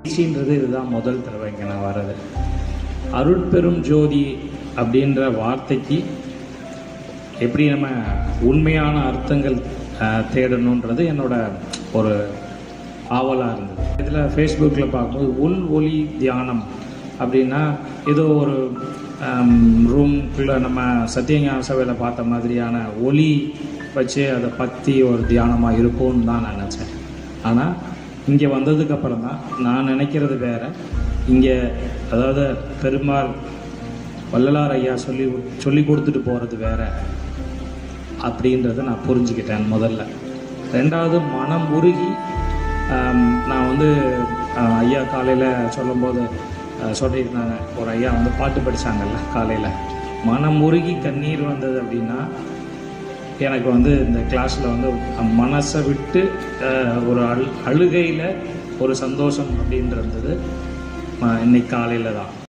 நிகழ்ச்சின்றது இதுதான் முதல் தடவை இங்கே நான் வர்றது. அருட்பெரும் ஜோதி அப்படின்ற வார்த்தைக்கு எப்படி நம்ம உண்மையான அர்த்தங்கள் தேடணுன்றது என்னோட ஒரு ஆவலாக இருந்தது. இதில் ஃபேஸ்புக்கில் பார்க்கும்போது உள் ஒளி தியானம் அப்படின்னா ஏதோ ஒரு ரூம்குள்ளே நம்ம சத்தியஞான சபையில் பார்த்த மாதிரியான ஒளி வச்சு அதை பற்றி ஒரு தியானமாக இருக்கும்னு தான் நான் நினச்சேன். ஆனால் இங்கே வந்ததுக்கப்புறம் தான் நான் நினைக்கிறது வேறு. இங்கே அதாவது பெருமாள் வள்ளலார் ஐயா சொல்லி கொடுத்துட்டு போகிறது வேறு அப்படின்றத நான் புரிஞ்சுக்கிட்டேன் முதல்ல. ரெண்டாவது, மனம் உருகி நான் வந்து ஐயா காலையில் சொல்லும்போது சொல்லியிருந்தாங்க, ஒரு ஐயா வந்து பாட்டு படித்தாங்கல்ல காலையில், மனம் உருகி கண்ணீர் வந்தது அப்படின்னா எனக்கு வந்து இந்த கிளாஸில் வந்து மனசை விட்டு ஒரு அழுகையில் ஒரு சந்தோஷம் அப்படின்றது இன்னைக்கு காலையில் தான்.